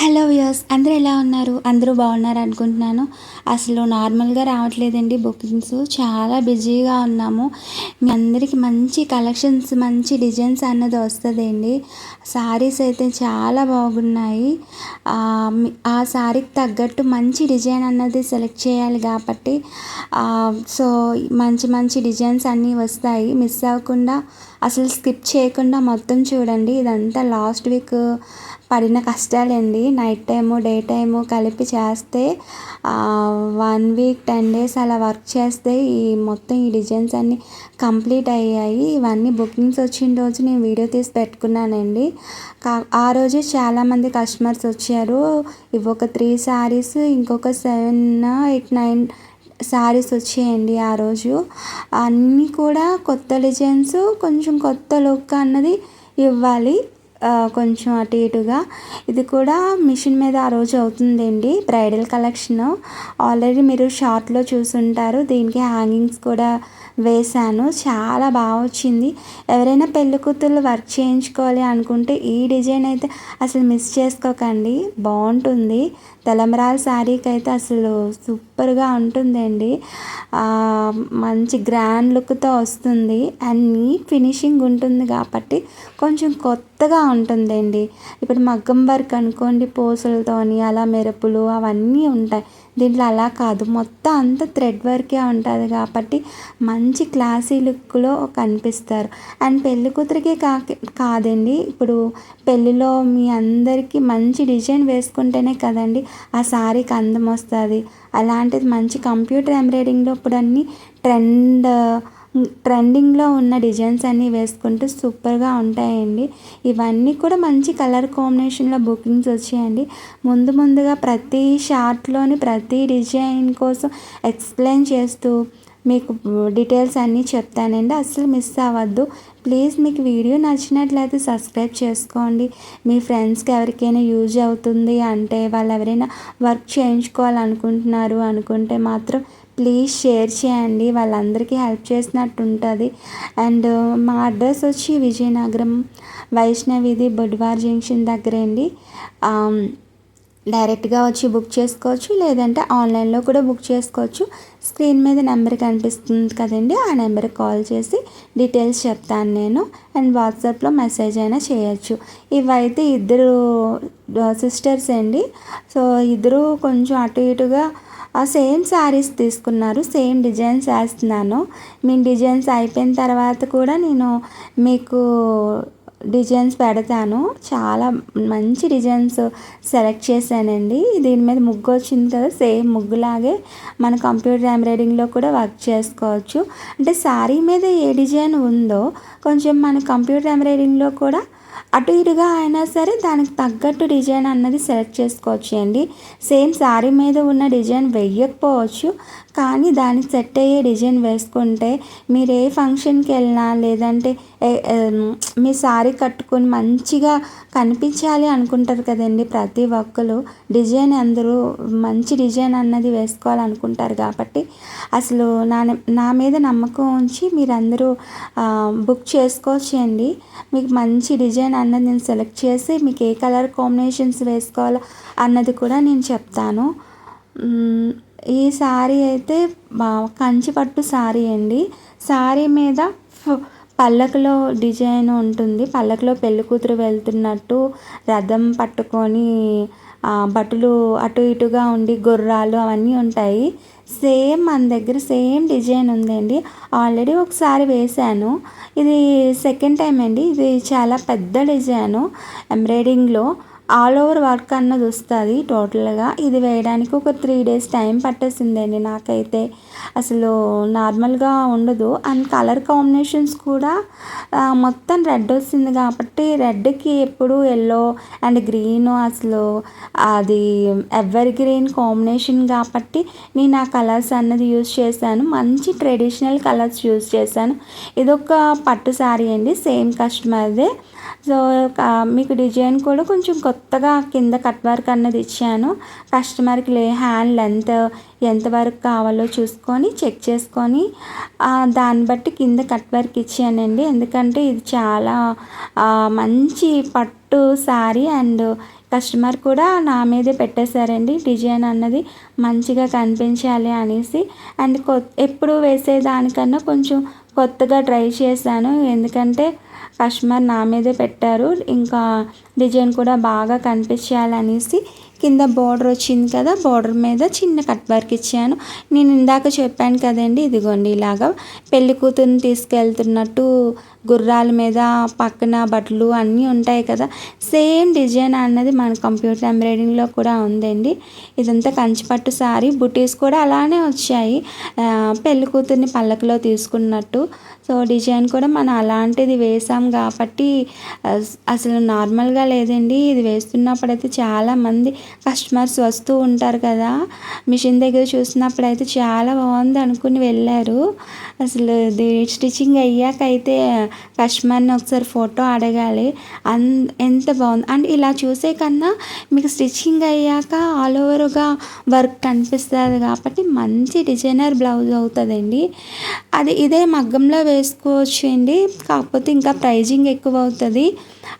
Hello viewers, అందరూ ఎలా ఉన్నారు? అందరూ బాగున్నారు అనుకుంటున్నాను. అసలు నార్మల్గా రావట్లేదండి బుకింగ్స్. చాలా బిజీగా ఉన్నాము. మీ అందరికీ మంచి కలెక్షన్స్, మంచి డిజైన్స్ అన్నది వస్తుందండి. శారీస్ అయితే చాలా బాగున్నాయి. ఆ శారీకి తగ్గట్టు మంచి డిజైన్ అన్నది సెలెక్ట్ చేయాలి కాబట్టి సో మంచి మంచి డిజైన్స్ అన్నీ వస్తాయి. మిస్ అవ్వకుండా, అసలు స్కిప్ చేయకుండా మొత్తం చూడండి. ఇదంతా లాస్ట్ వీక్ పడిన కష్టాలండి. నైట్ టైము డే టైము కలిపి చేస్తే 1 వీక్ 10 డేస్ అలా వర్క్ చేస్తే మొత్తం ఈ డిజైన్స్ అన్నీ కంప్లీట్ అయ్యాయి. ఇవన్నీ బుకింగ్స్ వచ్చిన రోజు నేను వీడియో తీసి పెట్టుకున్నానండి. ఆ రోజు చాలామంది కస్టమర్స్ వచ్చారు. ఇవి ఒక 3 శారీస్, ఇంకొక 7, 8, 9 శారీస్ వచ్చాయండి ఆ రోజు. అన్నీ కూడా కొత్త డిజైన్స్, కొంచెం కొత్త లుక్ అన్నది ఇవ్వాలి. కొంచెం అటు ఇటుగా ఇది కూడా మిషన్ మీద ఆ రోజు అవుతుందండి. బ్రైడల్ కలెక్షన్ ఆల్రెడీ మీరు షార్ట్లో చూసుంటారు. దీనికి హ్యాంగింగ్స్ కూడా వేశాను. చాలా బాగా వచ్చింది. ఎవరైనా పెళ్లి కూతుర్లు వర్క్ చేయించుకోవాలి అనుకుంటే ఈ డిజైన్ అయితే అసలు మిస్ చేసుకోకండి. బాగుంటుంది. తలంబ్రాల శారీకి అయితే అసలు సూపర్గా ఉంటుందండి. మంచి గ్రాండ్ లుక్తో వస్తుంది అండ్ నీట్ ఫినిషింగ్ ఉంటుంది కాబట్టి కొంచెం కొత్తగా ఉంటుందండి. ఇప్పుడు మగ్గం వర్క్ అనుకోండి, పూసలతోని అలా మెరుపులు అవన్నీ ఉంటాయి. దీంట్లో అలా కాదు, మొత్తం అంతా థ్రెడ్ వర్కే ఉంటుంది కాబట్టి మంచి క్లాసీ లుక్లో కనిపిస్తారు. అండ్ పెళ్లి కూతురికి కాదండి, ఇప్పుడు పెళ్ళిలో మీ అందరికీ మంచి డిజైన్ వేసుకుంటేనే కదండి ఆ శారీకి అందం వస్తుంది. అలాంటిది మంచి కంప్యూటర్ ఎంబ్రాయిడింగ్లో ఇప్పుడు అన్నీ ట్రెండింగ్లో ఉన్న డిజైన్స్ అన్నీ వేసుకుంటే సూపర్గా ఉంటాయండి. ఇవన్నీ కూడా మంచి కలర్ కాంబినేషన్లో బుకింగ్స్ వచ్చాయండి. ముందుగా ప్రతి షార్ట్లోని ప్రతి డిజైన్ కోసం ఎక్స్ప్లెయిన్ చేస్తూ మీకు డీటెయిల్స్ అన్నీ చెప్తానండి. అస్సలు మిస్ అవ్వద్దు ప్లీజ్. మీకు వీడియో నచ్చినట్లయితే సబ్స్క్రైబ్ చేసుకోండి. మీ ఫ్రెండ్స్కి ఎవరికైనా యూజ్ అవుతుంది అంటే, వాళ్ళు ఎవరైనా వర్క్ చేయించుకోవాలనుకుంటున్నారు అనుకుంటే మాత్రం ప్లీజ్ షేర్ చేయండి. వాళ్ళందరికీ హెల్ప్ చేసినట్టు ఉంటుంది. అండ్ మా అడ్రస్ వచ్చి విజయనగరం వైష్ణవిది బుడ్వార్ జంక్షన్ దగ్గరే అండి. డైరెక్ట్గా వచ్చి బుక్ చేసుకోవచ్చు, లేదంటే ఆన్లైన్లో కూడా బుక్ చేసుకోవచ్చు. స్క్రీన్ మీద నెంబర్ కనిపిస్తుంది కదండి, ఆ నెంబర్కి కాల్ చేసి డీటెయిల్స్ చెప్తాను నేను. అండ్ వాట్సాప్లో మెసేజ్ అయినా చేయొచ్చు. ఇవైతే ఇద్దరు సిస్టర్స్ అండి. సో ఇద్దరు కొంచెం అటు ఇటుగా సేమ్ శారీస్ తీసుకున్నారు. సేమ్ డిజైన్స్ వేస్తున్నాను. మీ డిజైన్స్ అయిపోయిన తర్వాత కూడా నేను మీకు డిజైన్స్ పెడతాను. చాలా మంచి డిజైన్స్ సెలెక్ట్ చేశానండి. దీని మీద ముగ్గు వచ్చింది కదా, సేమ్ ముగ్గులాగే మన కంప్యూటర్ ఎంబ్రాయిడింగ్లో కూడా వర్క్ చేసుకోవచ్చు. అంటే శారీ మీద ఏ డిజైన్ ఉందో కొంచెం మన కంప్యూటర్ ఎంబ్రాయిడింగ్లో కూడా అటు ఇటుగా అయినా సరే దానికి తగ్గట్టు డిజైన్ అన్నది సెలెక్ట్ చేసుకోవచ్చు అండి. సేమ్ శారీ మీద ఉన్న డిజైన్ వేయకపోవచ్చు, కానీ దానికి సెట్ అయ్యే డిజైన్ వేసుకుంటే మీరు ఏ ఫంక్షన్కి వెళ్ళినా, లేదంటే మీ శారీ కట్టుకొని మంచిగా కనిపించాలి అనుకుంటారు కదండి ప్రతి ఒక్కరు. డిజైన్ అందరూ మంచి డిజైన్ అన్నది వేసుకోవాలనుకుంటారు కాబట్టి అసలు నా మీద నమ్మకం ఉంచి మీరందరూ బుక్ చేసుకోవచ్చు అండి. మీకు మంచి డిజైన్ అన్నది నేను సెలెక్ట్ చేసి మీకు ఏ కలర్ కాంబినేషన్స్ వేసుకోవాలో అన్నది కూడా నేను చెప్తాను. ఈ శారీ అయితే కంచి పట్టు శారీ అండి. శారీ మీద పల్లకిలో డిజైన్ ఉంటుంది. పల్లకిలో పెళ్లి కూతురు వెళ్తున్నట్టు రథం పట్టుకొని బట్టలు అటు ఇటుగా ఉండి గుర్రాలు అవన్నీ ఉంటాయి. సేమ్ మన దగ్గర సేమ్ డిజైన్ ఉందండి. ఆల్రెడీ ఒకసారి వేశాను. ఇది సెకండ్ టైం అండి. ఇది చాలా పెద్ద డిజైను ఎంబ్రాయిడింగ్లో ఆల్ ఓవర్ వర్క్ అన్నది వస్తుంది టోటల్గా. ఇది వేయడానికి ఒక 3 డేస్ టైం పట్టేసిందండి నాకైతే. అసలు నార్మల్గా ఉండదు. అండ్ కలర్ కాంబినేషన్స్ కూడా మొత్తం రెడ్ వస్తుంది కాబట్టి రెడ్కి ఎప్పుడు ఎల్లో అండ్ గ్రీన్ అసలు అది ఎవర్ గ్రీన్ కాంబినేషన్ కాబట్టి నేను ఆ కలర్స్ అన్నది యూజ్ చేశాను. మంచి ట్రెడిషనల్ కలర్స్ యూజ్ చేశాను. ఇదొక పట్టు శారీ అండి, సేమ్ కస్టమర్దే. సో మీకు డిజైన్ కూడా కొంచెం కొత్తగా కింద కట్ వర్క్ అన్నది ఇచ్చాను. కస్టమర్కి హ్యాండ్ లెంత్ ఎంతవరకు కావాలో చూసుకొని చెక్ చేసుకొని దాన్ని బట్టి కింద కట్ వర్క్ ఇచ్చానండి. ఎందుకంటే ఇది చాలా మంచి పట్టు శారీ అండ్ కస్టమర్ కూడా నా మీదే పెట్టేశారండి డిజైన్ అన్నది మంచిగా కనిపించాలి అనేసి. అండ్ ఎప్పుడు వేసేదానికన్నా కొంచెం కొత్తగా ట్రై చేశాను, ఎందుకంటే కస్టమర్ నా మీదే పెట్టారు. ఇంకా డిజైన్ కూడా బాగా కనిపించాలనేసి కింద బార్డర్ వచ్చింది కదా, బార్డర్ మీద చిన్న కట్ వర్క్ ఇచ్చాను. నేను ఇందాక చెప్పాను కదండి, ఇదిగోండి ఇలాగా పెళ్లి కూతురుని తీసుకెళ్తున్నట్టు గుర్రాల మీద పక్కన బట్టలు అన్నీ ఉంటాయి కదా, సేమ్ డిజైన్ అన్నది మన కంప్యూటర్ ఎంబ్రాయిడింగ్లో కూడా ఉందండి. ఇదంతా కంచిపట్టు సారీ, బుటీస్ కూడా అలానే వచ్చాయి, పెళ్లి కూతుర్ని పల్లకిలో తీసుకున్నట్టు. సో డిజైన్ కూడా మనం అలాంటిది వేసాం కాబట్టి అసలు నార్మల్గా లేదండి. ఇది వేస్తున్నప్పుడైతే చాలామంది కస్టమర్స్ వస్తూ ఉంటారు కదా, మిషన్ దగ్గర చూసినప్పుడైతే చాలా బాగుంది అనుకుని వెళ్ళారు. అసలు ఇది స్టిచ్చింగ్ అయ్యాకైతే కస్టమర్ని ఒకసారి ఫోటో అడగాలి, ఎంత బాగుంది. అండ్ ఇలా చూసే కన్నా మీకు స్టిచ్చింగ్ అయ్యాక ఆల్ ఓవర్గా వర్క్ కనిపిస్తుంది కాబట్టి మంచి డిజైనర్ బ్లౌజ్ అవుతుందండి. ఇదే మగ్గంలో వేసుకోవచ్చు అండి, కాకపోతే ఇంకా ప్రైజింగ్ ఎక్కువ అవుతుంది.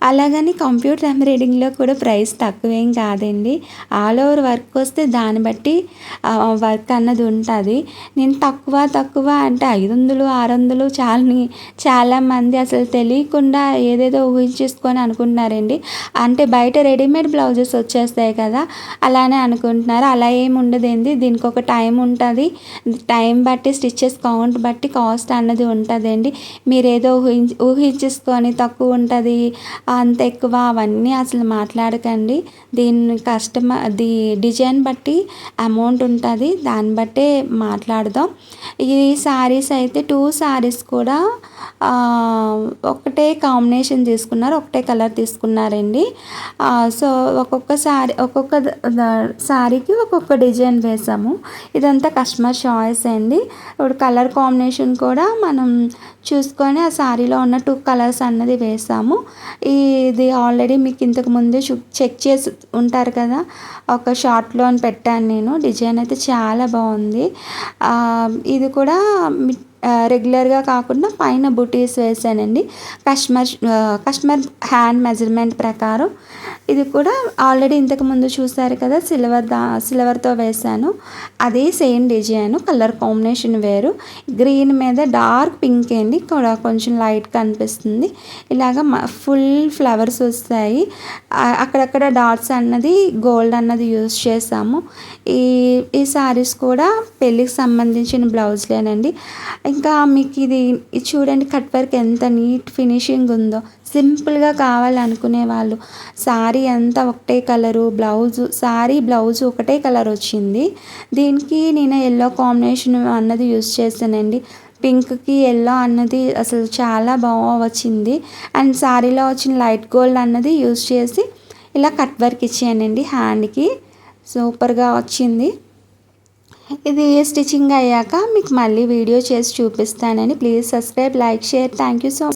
అలాగని కంప్యూటర్ ఎంబ్రాయిడింగ్లో కూడా ప్రైస్ తక్కువేం కాదండి. ఆల్ ఓవర్ వర్క్ వస్తే దాన్ని బట్టి వర్క్ అన్నది ఉంటుంది. నేను తక్కువ అంటే 500 600 చాలని చాలామంది అసలు తెలియకుండా ఏదేదో ఊహించేసుకొని అనుకుంటున్నారండి. అంటే బయట రెడీమేడ్ బ్లౌజెస్ వచ్చేస్తాయి కదా, అలానే అనుకుంటున్నారు. అలా ఏమి ఉండదండి, దీనికి ఒక టైం ఉంటుంది. టైం బట్టి స్టిచ్చెస్ కౌంట్ బట్టి కాస్ట్ అన్నది ఉంటుందండి. మీరు ఏదో ఊహించేసుకొని తక్కువ ఉంటుంది అంత ఎక్కువ అవన్నీ అసలు మాట్లాడకండి. ది డిజైన్ బట్టి అమౌంట్ ఉంటుంది, దాన్ని బట్టే మాట్లాడదాం. ఈ శారీస్ అయితే 2 శారీస్ కూడా ఒకటే కాంబినేషన్ తీసుకున్నారు, ఒకటే కలర్ తీసుకున్నారండి. సో ఒక్కొక్క శారీకి ఒక్కొక్క డిజైన్ వేసాము. ఇదంతా కస్టమర్ చాయిస్ అండి. ఇప్పుడు కలర్ కాంబినేషన్ కూడా మనం చూసుకొని ఆ శారీలో ఉన్న 2 కలర్స్ అన్నది వేసాము. ఇది ఆల్రెడీ మీకు ఇంతకు ముందే చెక్ చేసి ఉంటారు కదా, ఒక షార్ట్లో పెట్టాను నేను. డిజైన్ అయితే చాలా బాగుంది. ఇది కూడా రెగ్యులర్గా కాకుండా పైన బుటీస్ వేసానండి, కస్టమర్ హ్యాండ్ మెజర్మెంట్ ప్రకారం. ఇది కూడా ఆల్రెడీ ఇంతకు ముందు చూసారు కదా, సిల్వర్తో వేసాను, అదే సేమ్ డిజైన్, కలర్ కాంబినేషన్ వేరు. గ్రీన్ మీద డార్క్ పింక్ అండి, కూడా కొంచెం లైట్ కనిపిస్తుంది. ఇలాగ ఫుల్ ఫ్లవర్స్ వస్తాయి, అక్కడక్కడ డాట్స్ అన్నది గోల్డ్ అన్నది యూజ్ చేసాము. ఈ శారీస్ కూడా పెళ్ళికి సంబంధించిన బ్లౌజ్లేనండి. ఇంకా మీకు ఇది చూడండి, కట్ వర్క్ ఎంత నీట్ ఫినిషింగ్ ఉందో. సింపుల్గా కావాలనుకునే వాళ్ళు, శారీ అంతా ఒకటే కలరు, శారీ బ్లౌజ్ ఒకటే కలర్ వచ్చింది. దీనికి నేను ఎల్లో కాంబినేషన్ అన్నది యూజ్ చేశానండి. పింక్కి ఎల్లో అన్నది అసలు చాలా బాగా వచ్చింది. అండ్ శారీలో వచ్చిన లైట్ గోల్డ్ అన్నది యూజ్ చేసి ఇలా కట్ వర్క్ ఇచ్చానండి హ్యాండ్కి, సూపర్గా వచ్చింది. ఇది స్టిచ్చింగ్ అయ్యాక మీకు మళ్ళీ వీడియో చేసి చూపిస్తానని. Please subscribe, like, share. Thank you so much.